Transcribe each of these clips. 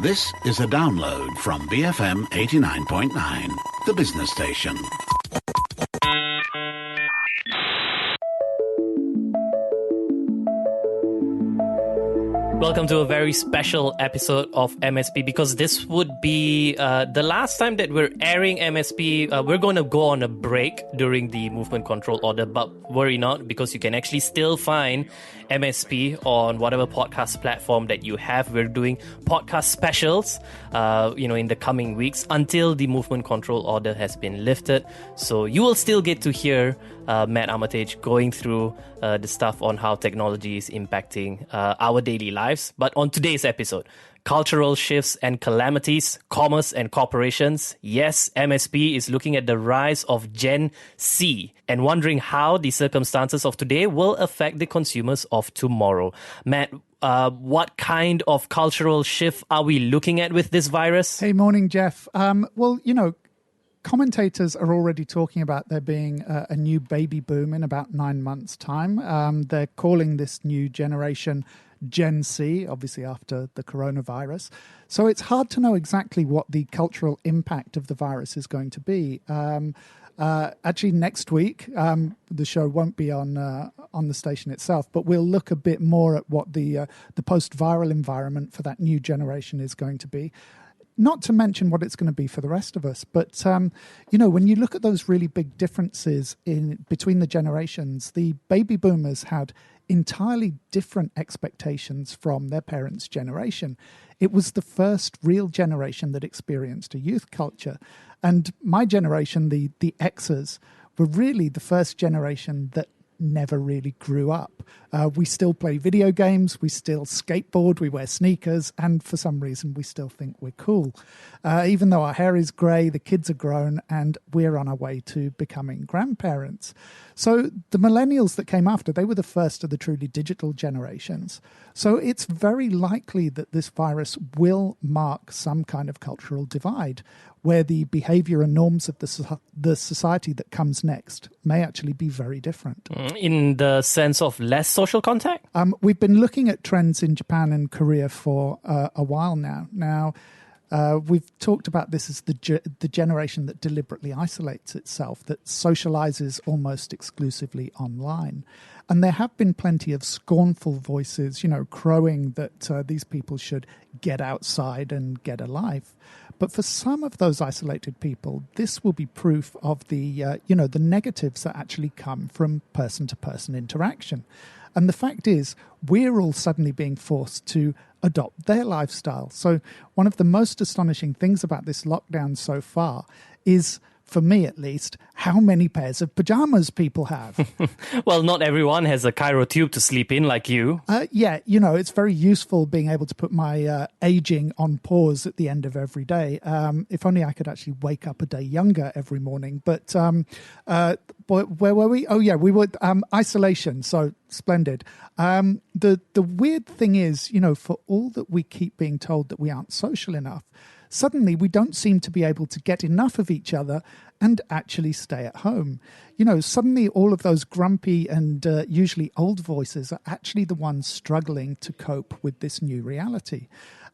This is a download from BFM 89.9, the business station. Welcome to a very special episode of MSP, because this would be the last time that we're airing MSP. We're going to go on a break during the movement control order, but worry not, because you can actually still find MSP on whatever podcast platform that you have. We're doing podcast specials, in the coming weeks until the movement control order has been lifted. So you will still get to hear Matt Armitage going through the stuff on how technology is impacting our daily lives. But on today's episode, cultural shifts and calamities, commerce and corporations. Yes, MSP is looking at the rise of Gen C and wondering how the circumstances of today will affect the consumers of tomorrow. Matt, what kind of cultural shift are we looking at with this virus? Hey, morning, Jeff. Commentators are already talking about there being a new baby boom in about 9 months' time. They're calling this new generation Gen C, obviously after the coronavirus. So it's hard to know exactly what the cultural impact of the virus is going to be. Actually, next week, the show won't be on the station itself, but we'll look a bit more at what the post-viral environment for that new generation is going to be. Not to mention what it's going to be for the rest of us. But, when you look at those really big differences between the generations, the baby boomers had entirely different expectations from their parents' generation. It was the first real generation that experienced a youth culture. And my generation, the Xers, were really the first generation that never really grew up. We still play video games, we still skateboard, we wear sneakers, and for some reason we still think we're cool. Even though our hair is grey, the kids are grown, and we're on our way to becoming grandparents. So the millennials that came after, they were the first of the truly digital generations. So it's very likely that this virus will mark some kind of cultural divide, where the behavior and norms of the society that comes next may actually be very different. In the sense of less social contact? We've been looking at trends in Japan and Korea for a while now. Now, we've talked about this as the generation that deliberately isolates itself, that socializes almost exclusively online. And there have been plenty of scornful voices, crowing that these people should get outside and get a life. But for some of those isolated people, this will be proof of the negatives that actually come from person-to-person interaction. And the fact is, we're all suddenly being forced to adopt their lifestyle. So one of the most astonishing things about this lockdown so far is, for me at least, how many pairs of pajamas people have. Well, not everyone has a Cairo tube to sleep in like you. It's very useful being able to put my aging on pause at the end of every day. If only I could actually wake up a day younger every morning. But where were we? Oh, yeah, we were isolation. So splendid. The weird thing is, for all that we keep being told that we aren't social enough, suddenly we don't seem to be able to get enough of each other and actually stay at home. Suddenly all of those grumpy and usually old voices are actually the ones struggling to cope with this new reality.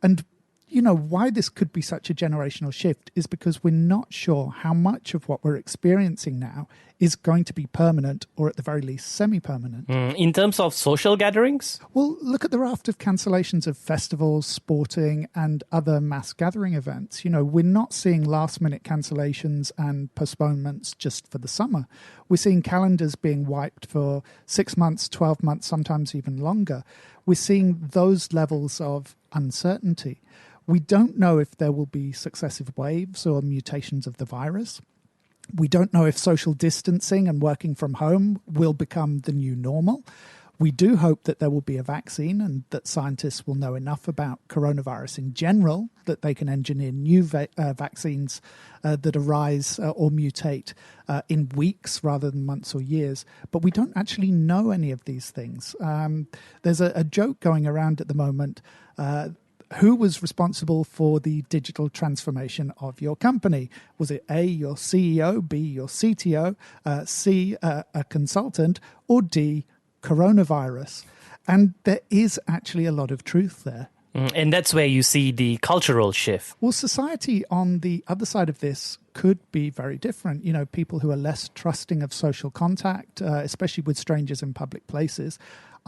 And why this could be such a generational shift is because we're not sure how much of what we're experiencing now is going to be permanent, or at the very least semi-permanent. In terms of social gatherings? Well, look at the raft of cancellations of festivals, sporting and other mass gathering events. We're not seeing last-minute cancellations and postponements just for the summer. We're seeing calendars being wiped for 6 months, 12 months, sometimes even longer. We're seeing those levels of uncertainty. We don't know if there will be successive waves or mutations of the virus. We don't know if social distancing and working from home will become the new normal. We do hope that there will be a vaccine and that scientists will know enough about coronavirus in general that they can engineer new vaccines that arise or mutate in weeks rather than months or years. But we don't actually know any of these things. There's a joke going around at the moment. Who was responsible for the digital transformation of your company? Was it A, your CEO, B, your CTO, C, a consultant, or D, coronavirus? And there is actually a lot of truth there. And that's where you see the cultural shift. Well, society on the other side of this could be very different. You know, people who are less trusting of social contact, especially with strangers in public places.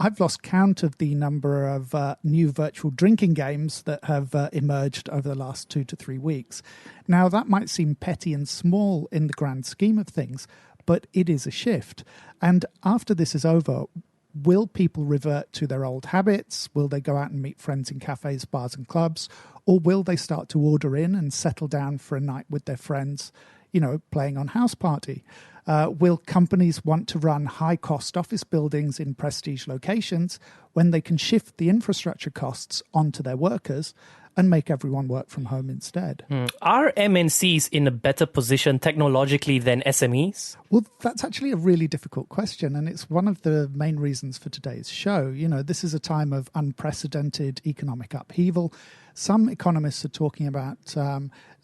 I've lost count of the number of new virtual drinking games that have emerged over the last 2 to 3 weeks. Now, that might seem petty and small in the grand scheme of things, but it is a shift. And after this is over, will people revert to their old habits? Will they go out and meet friends in cafes, bars and clubs? Or will they start to order in and settle down for a night with their friends, you know, playing on house party? Will companies want to run high-cost office buildings in prestige locations when they can shift the infrastructure costs onto their workers and make everyone work from home instead? Are MNCs in a better position technologically than SMEs? Well, that's actually a really difficult question, and it's one of the main reasons for today's show. You know, this is a time of unprecedented economic upheaval. Some economists are talking about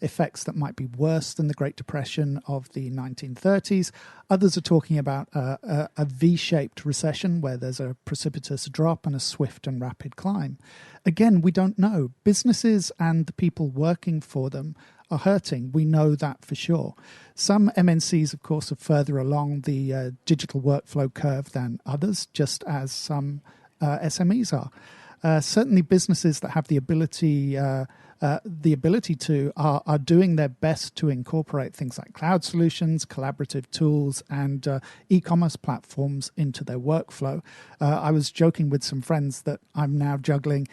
effects that might be worse than the Great Depression of the 1930s. Others are talking about a V-shaped recession where there's a precipitous drop and a swift and rapid climb. Again, we don't know. Businesses and the people working for them are hurting. We know that for sure. Some MNCs, of course, are further along the digital workflow curve than others, just as some SMEs are. Certainly businesses that have the ability to are doing their best to incorporate things like cloud solutions, collaborative tools, and e-commerce platforms into their workflow. I was joking with some friends that I'm now juggling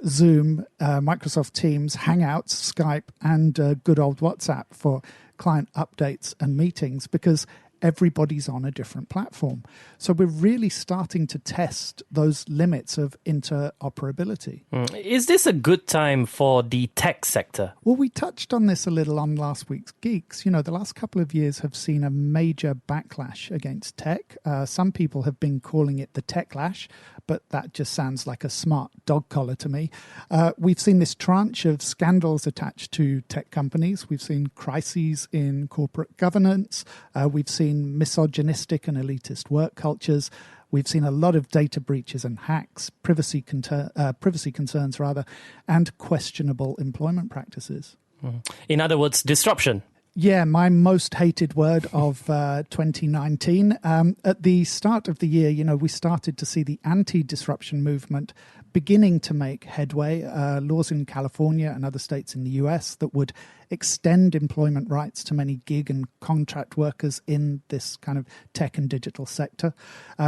Zoom, Microsoft Teams, Hangouts, Skype, and good old WhatsApp for client updates and meetings because everybody's on a different platform. So we're really starting to test those limits of interoperability. Is this a good time for the tech sector? Well, we touched on this a little on last week's Geeks. You know, the last couple of years have seen a major backlash against tech. Some people have been calling it the techlash, but that just sounds like a smart dog collar to me. We've seen this tranche of scandals attached to tech companies. We've seen crises in corporate governance. We've seen misogynistic and elitist work cultures. We've seen a lot of data breaches and hacks, privacy concerns, and questionable employment practices. In other words, disruption. Yeah, my most hated word of 2019. At the start of the year, you know, we started to see the anti-disruption movement beginning to make headway. Laws in California and other states in the US that would extend employment rights to many gig and contract workers in this kind of tech and digital sector.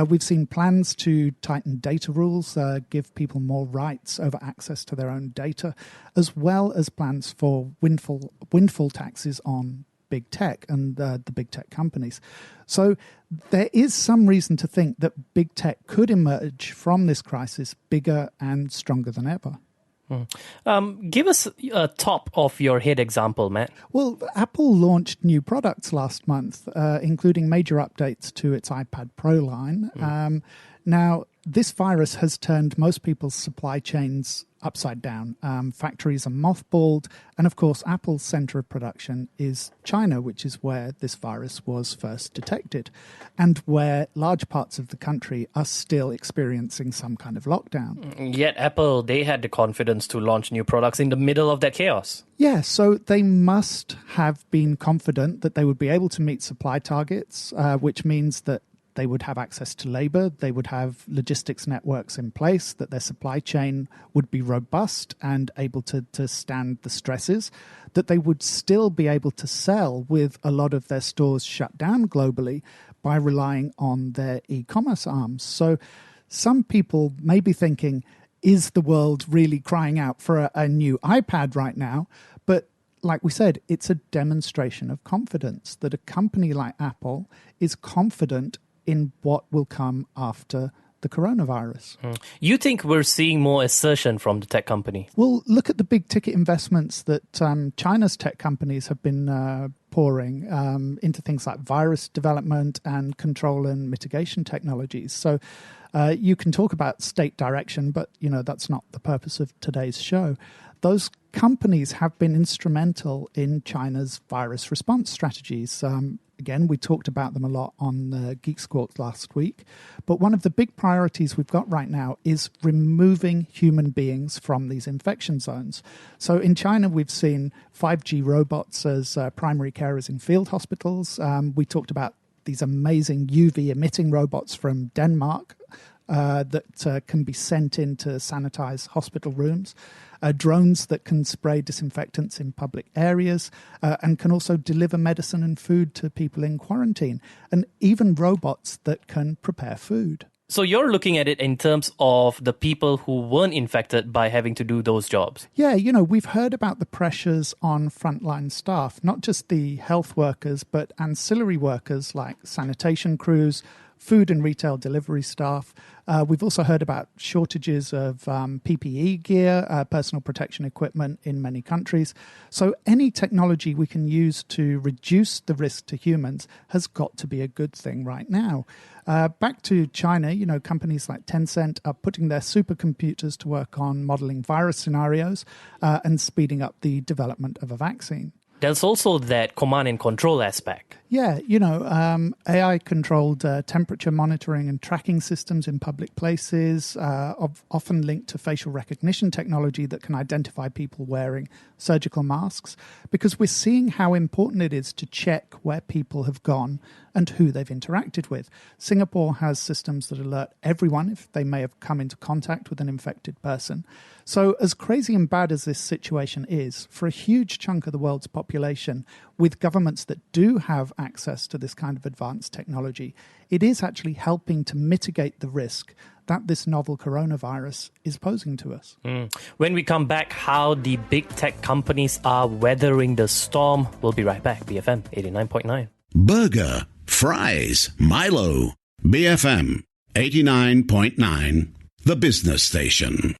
We've seen plans to tighten data rules, give people more rights over access to their own data, as well as plans for windfall taxes on big tech and the big tech companies. So there is some reason to think that big tech could emerge from this crisis bigger and stronger than ever. Give us a top of your head example, Matt. Well, Apple launched new products last month, including major updates to its iPad Pro line. Now, this virus has turned most people's supply chains upside down. Factories are mothballed. And of course, Apple's center of production is China, which is where this virus was first detected and where large parts of the country are still experiencing some kind of lockdown. Yet Apple, they had the confidence to launch new products in the middle of that chaos. Yeah, so they must have been confident that they would be able to meet supply targets, which means that they would have access to labor, they would have logistics networks in place, that their supply chain would be robust and able to stand the stresses, that they would still be able to sell with a lot of their stores shut down globally by relying on their e-commerce arms. So some people may be thinking, is the world really crying out for a new iPad right now? But like we said, it's a demonstration of confidence that a company like Apple is confident in what will come after the coronavirus. You think we're seeing more assertion from the tech company? Well, look at the big ticket investments that China's tech companies have been pouring into things like virus development and control and mitigation technologies. So you can talk about state direction, but you know that's not the purpose of today's show. Those companies have been instrumental in China's virus response strategies. Again, we talked about them a lot on Geek Squawk last week. But one of the big priorities we've got right now is removing human beings from these infection zones. So in China, we've seen 5G robots as primary carers in field hospitals. We talked about these amazing UV emitting robots from Denmark that can be sent in to sanitize hospital rooms. Drones that can spray disinfectants in public areas and can also deliver medicine and food to people in quarantine, and even robots that can prepare food. So you're looking at it in terms of the people who weren't infected by having to do those jobs. Yeah, we've heard about the pressures on frontline staff, not just the health workers, but ancillary workers like sanitation crews, food and retail delivery staff. We've also heard about shortages of PPE gear, personal protection equipment in many countries. So any technology we can use to reduce the risk to humans has got to be a good thing right now. Back to China, companies like Tencent are putting their supercomputers to work on modeling virus scenarios and speeding up the development of a vaccine. There's also that command and control aspect. Yeah, AI-controlled temperature monitoring and tracking systems in public places, often linked to facial recognition technology that can identify people wearing surgical masks, because we're seeing how important it is to check where people have gone and who they've interacted with. Singapore has systems that alert everyone if they may have come into contact with an infected person. So as crazy and bad as this situation is, for a huge chunk of the world's population, with governments that do have access to this kind of advanced technology, it is actually helping to mitigate the risk that this novel coronavirus is posing to us. When we come back, how the big tech companies are weathering the storm. We'll be right back. BFM 89.9. Burger, fries, Milo. BFM 89.9, the business station.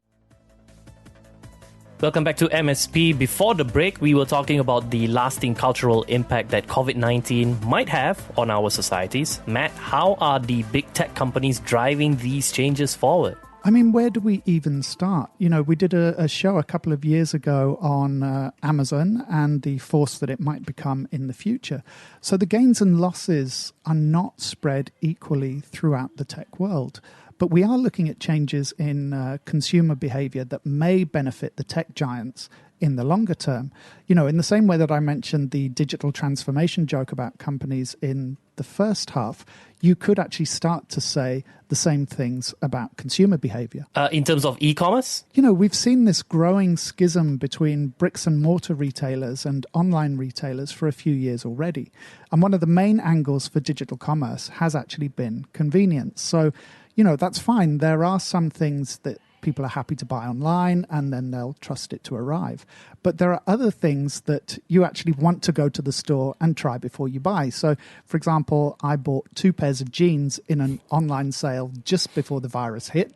Welcome back to MSP. Before the break, we were talking about the lasting cultural impact that COVID-19 might have on our societies. Matt, how are the big tech companies driving these changes forward? I mean, where do we even start? We did a show a couple of years ago on Amazon and the force that it might become in the future. So the gains and losses are not spread equally throughout the tech world. But we are looking at changes in consumer behavior that may benefit the tech giants in the longer term. In the same way that I mentioned the digital transformation joke about companies in the first half, you could actually start to say the same things about consumer behavior. In terms of e-commerce? We've seen this growing schism between bricks and mortar retailers and online retailers for a few years already. And one of the main angles for digital commerce has actually been convenience. So, that's fine. There are some things that people are happy to buy online and then they'll trust it to arrive. But there are other things that you actually want to go to the store and try before you buy. So, for example, I bought 2 pairs of jeans in an online sale just before the virus hit.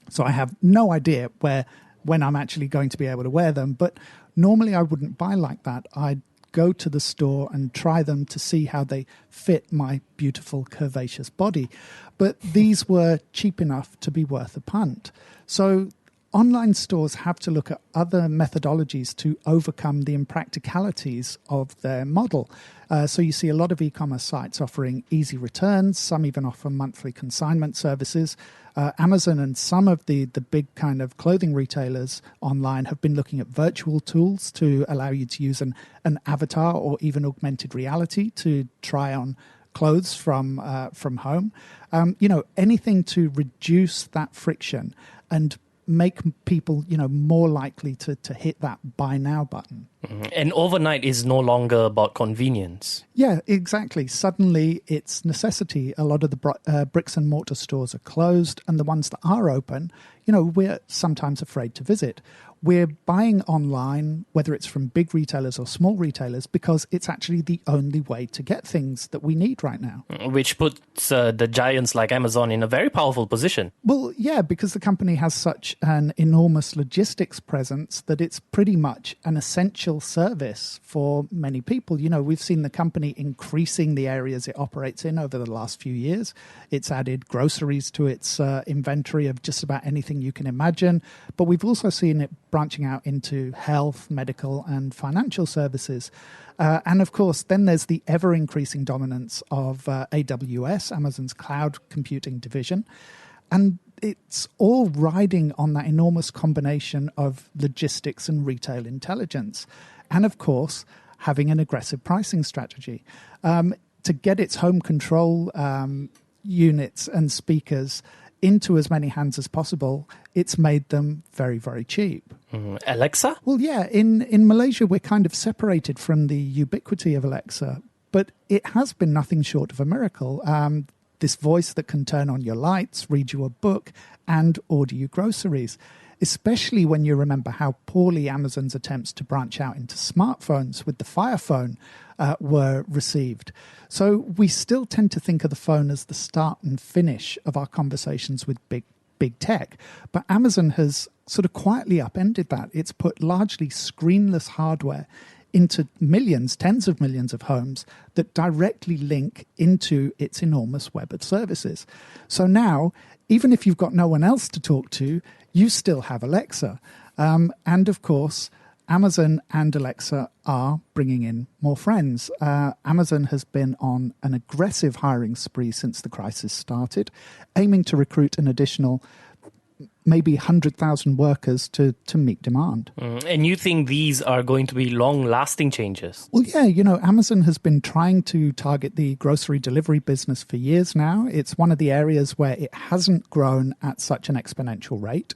So I have no idea when I'm actually going to be able to wear them. But normally I wouldn't buy like that. I'd go to the store and try them to see how they fit my beautiful curvaceous body. But these were cheap enough to be worth a punt. So online stores have to look at other methodologies to overcome the impracticalities of their model. So you see a lot of e-commerce sites offering easy returns. Some even offer monthly consignment services. Amazon and some of the big kind of clothing retailers online have been looking at virtual tools to allow you to use an avatar or even augmented reality to try on clothes from home. Anything to reduce that friction and make people, more likely to hit that buy now button. And overnight is no longer about convenience. Yeah, exactly. Suddenly it's necessity. A lot of the bricks and mortar stores are closed, and the ones that are open, we're sometimes afraid to visit. We're buying online, whether it's from big retailers or small retailers, because it's actually the only way to get things that we need right now. Which puts the giants like Amazon in a very powerful position. Well, yeah, because the company has such an enormous logistics presence that it's pretty much an essential service for many people. We've seen the company increasing the areas it operates in over the last few years. It's added groceries to its inventory of just about anything you can imagine. But we've also seen it branching out into health, medical, and financial services. And of course, then there's the ever-increasing dominance of AWS, Amazon's cloud computing division. And it's all riding on that enormous combination of logistics and retail intelligence. And of course, having an aggressive pricing strategy. To get its home control units and speakers into as many hands as possible, it's made them very, very cheap. Alexa? Well, yeah, in Malaysia, we're kind of separated from the ubiquity of Alexa, but it has been nothing short of a miracle. This voice that can turn on your lights, read you a book, and order you groceries, especially when you remember how poorly Amazon's attempts to branch out into smartphones with the Fire Phone were received. So we still tend to think of the phone as the start and finish of our conversations with big tech. But Amazon has sort of quietly upended that. It's put largely screenless hardware into millions, tens of millions of homes that directly link into its enormous web of services. So now, even if you've got no one else to talk to, you still have Alexa. And of course, Amazon and Alexa are bringing in more friends. Amazon has been on an aggressive hiring spree since the crisis started, aiming to recruit an additional maybe 100,000 workers to meet demand. And you think these are going to be long-lasting changes? Well, yeah, Amazon has been trying to target the grocery delivery business for years now. It's one of the areas where it hasn't grown at such an exponential rate.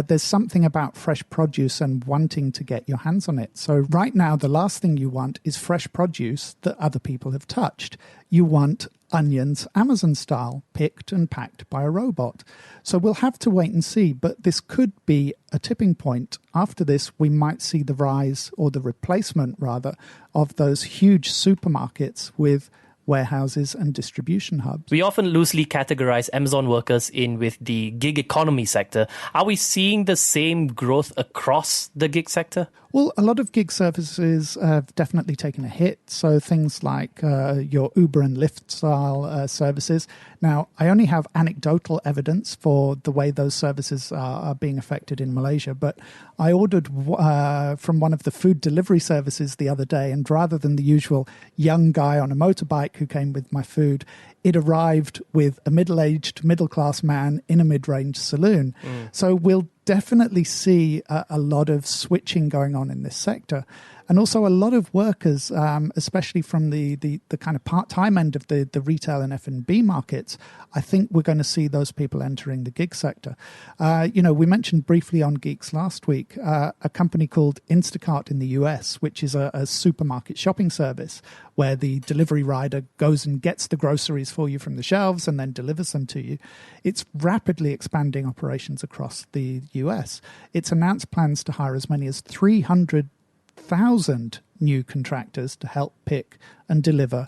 There's something about fresh produce and wanting to get your hands on it. So right now, the last thing you want is fresh produce that other people have touched. You want onions, Amazon style, picked and packed by a robot. So we'll have to wait and see, but this could be a tipping point. After this, we might see the rise, or the replacement rather, of those huge supermarkets with warehouses and distribution hubs. We often loosely categorize Amazon workers in with the gig economy sector. Are we seeing the same growth across the gig sector? Well, a lot of gig services have definitely taken a hit. So things like your Uber and Lyft style services. Now, I only have anecdotal evidence for the way those services are being affected in Malaysia, but I ordered from one of the food delivery services the other day, and rather than the usual young guy on a motorbike who came with my food, it arrived with a middle-aged, middle-class man in a mid-range saloon. So we'll definitely see a lot of switching going on in this sector. And also a lot of workers, especially from the kind of part-time end of the retail and F&B markets, I think we're going to see those people entering the gig sector. We mentioned briefly on Geeks last week a company called Instacart in the US, which is a supermarket shopping service where the delivery rider goes and gets the groceries for you from the shelves and then delivers them to you. It's rapidly expanding operations across the US. It's announced plans to hire as many as 300,000 new contractors to help pick and deliver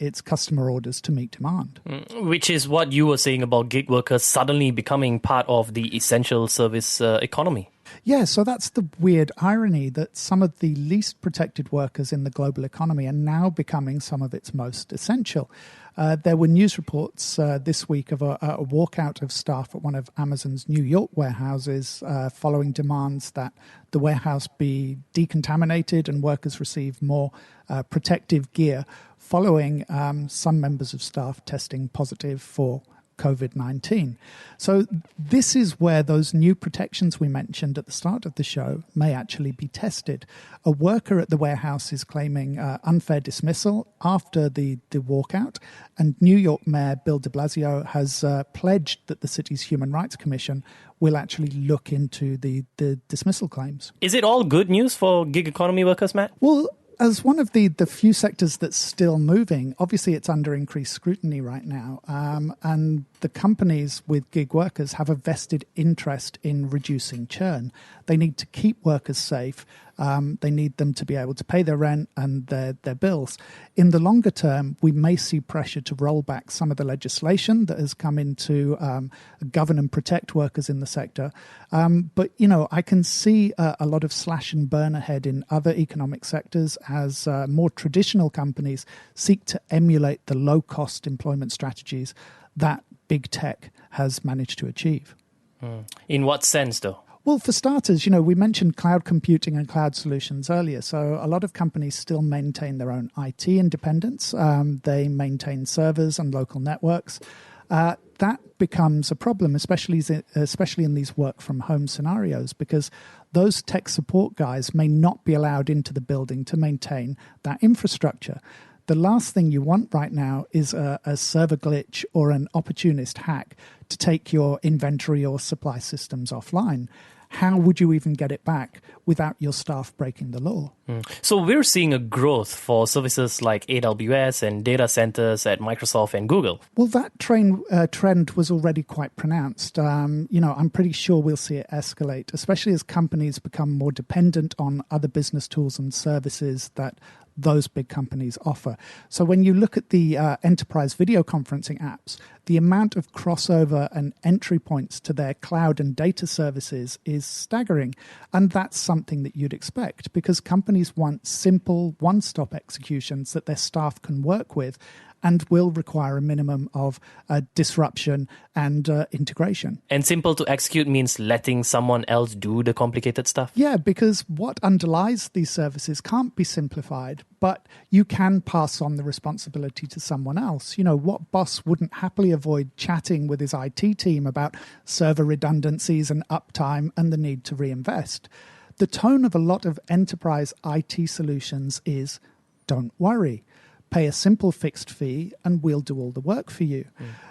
its customer orders to meet demand. Which is what you were saying about gig workers suddenly becoming part of the essential service economy. Yeah, so that's the weird irony that some of the least protected workers in the global economy are now becoming some of its most essential. There were news reports this week of a walkout of staff at one of Amazon's New York warehouses following demands that the warehouse be decontaminated and workers receive more protective gear following some members of staff testing positive for COVID-19. So this is where those new protections we mentioned at the start of the show may actually be tested. A worker at the warehouse is claiming unfair dismissal after the walkout, and New York Mayor Bill de Blasio has pledged that the city's Human Rights Commission will actually look into the dismissal claims. Is it all good news for gig economy workers, Matt? Well, as one of the few sectors that's still moving, obviously it's under increased scrutiny right now. And the companies with gig workers have a vested interest in reducing churn. They need to keep workers safe. They need them to be able to pay their rent and their bills. In the longer term, we may see pressure to roll back some of the legislation that has come in to govern and protect workers in the sector. But, I can see a lot of slash and burn ahead in other economic sectors as more traditional companies seek to emulate the low-cost employment strategies that big tech has managed to achieve. In what sense, though? Well, for starters, we mentioned cloud computing and cloud solutions earlier. So a lot of companies still maintain their own IT independence. They maintain servers and local networks. That becomes a problem, especially in these work-from-home scenarios, because those tech support guys may not be allowed into the building to maintain that infrastructure. The last thing you want right now is a server glitch or an opportunist hack to take your inventory or supply systems offline. How would you even get it back without your staff breaking the law? So we're seeing a growth for services like AWS and data centers at Microsoft and Google. Well, that trend was already quite pronounced. I'm pretty sure we'll see it escalate, especially as companies become more dependent on other business tools and services that those big companies offer. So when you look at the enterprise video conferencing apps, the amount of crossover and entry points to their cloud and data services is staggering. And that's something that you'd expect because companies want simple one-stop executions that their staff can work with and will require a minimum of disruption and integration. And simple to execute means letting someone else do the complicated stuff? Yeah, because what underlies these services can't be simplified, but you can pass on the responsibility to someone else. What boss wouldn't happily avoid chatting with his IT team about server redundancies and uptime and the need to reinvest? The tone of a lot of enterprise IT solutions is, don't worry. Pay a simple fixed fee and we'll do all the work for you.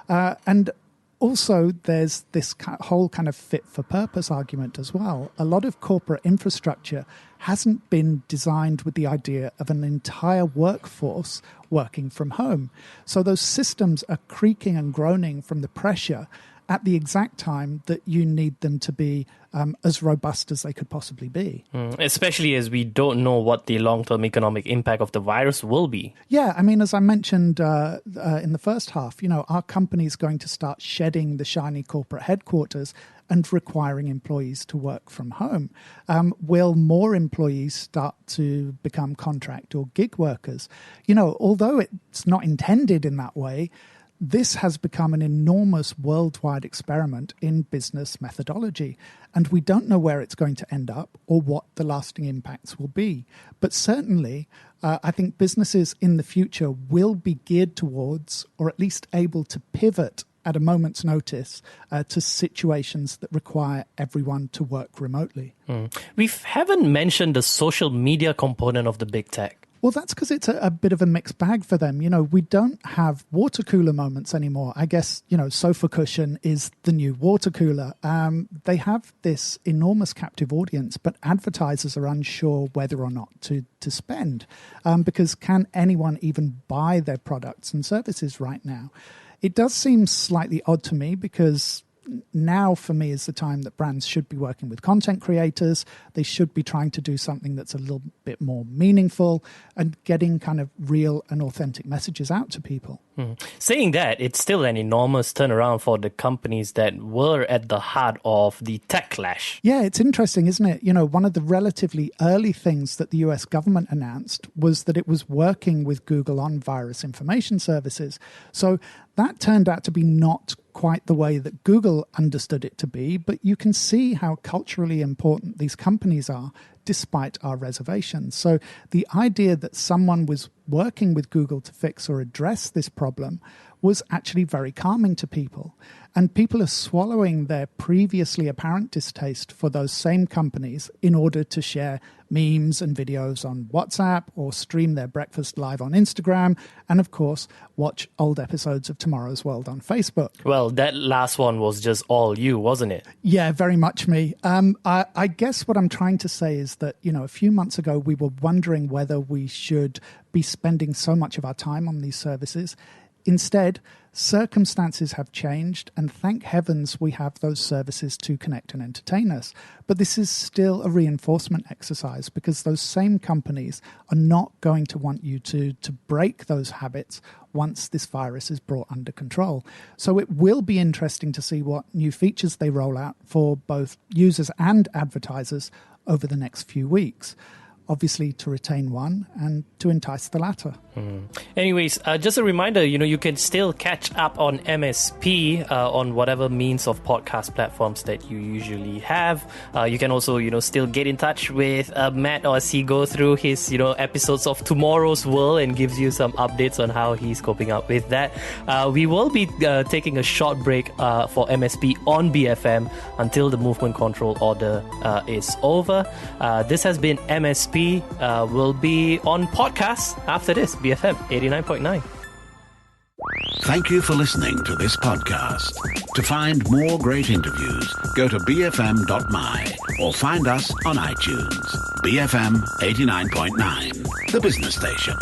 And also there's this whole kind of fit for purpose argument as well. A lot of corporate infrastructure hasn't been designed with the idea of an entire workforce working from home. So those systems are creaking and groaning from the pressure at the exact time that you need them to be as robust as they could possibly be. Especially as we don't know what the long-term economic impact of the virus will be. Yeah, I mean, as I mentioned in the first half, our company's going to start shedding the shiny corporate headquarters and requiring employees to work from home. Will more employees start to become contract or gig workers? Although it's not intended in that way, this has become an enormous worldwide experiment in business methodology, and we don't know where it's going to end up or what the lasting impacts will be. But certainly, I think businesses in the future will be geared towards, or at least able to pivot at a moment's notice to situations that require everyone to work remotely. We haven't mentioned the social media component of the big tech. Well, that's because it's a bit of a mixed bag for them. We don't have water cooler moments anymore. I guess, sofa cushion is the new water cooler. They have this enormous captive audience, but advertisers are unsure whether or not to spend because can anyone even buy their products and services right now? It does seem slightly odd to me because now for me is the time that brands should be working with content creators. They should be trying to do something that's a little bit more meaningful and getting kind of real and authentic messages out to people. Saying that, it's still an enormous turnaround for the companies that were at the heart of the tech clash. Yeah, it's interesting, isn't it? One of the relatively early things that the US government announced was that it was working with Google on virus information services. So that turned out to be not quite the way that Google understood it to be, but you can see how culturally important these companies are despite our reservations. So the idea that someone was working with Google to fix or address this problem was actually very calming to people. And people are swallowing their previously apparent distaste for those same companies in order to share memes and videos on WhatsApp or stream their breakfast live on Instagram and, of course, watch old episodes of Tomorrow's World on Facebook. Well, that last one was just all you, wasn't it? Yeah, very much me. I guess what I'm trying to say is that, a few months ago, we were wondering whether we should be spending so much of our time on these services. Instead, circumstances have changed, and thank heavens we have those services to connect and entertain us. But this is still a reinforcement exercise because those same companies are not going to want you to break those habits once this virus is brought under control. So it will be interesting to see what new features they roll out for both users and advertisers over the next few weeks. obviously to retain one and to entice the latter. Anyways, just a reminder, you can still catch up on MSP on whatever means of podcast platforms that you usually have. You can also, still get in touch with Matt as he goes through his, episodes of Tomorrow's World and gives you some updates on how he's coping up with that. We will be taking a short break for MSP on BFM until the movement control order is over. This has been MSP. We'll be on podcast after this. BFM 89.9. Thank you for listening to this podcast. To find more great interviews, go to bfm.my or find us on iTunes. BFM 89.9, the business station.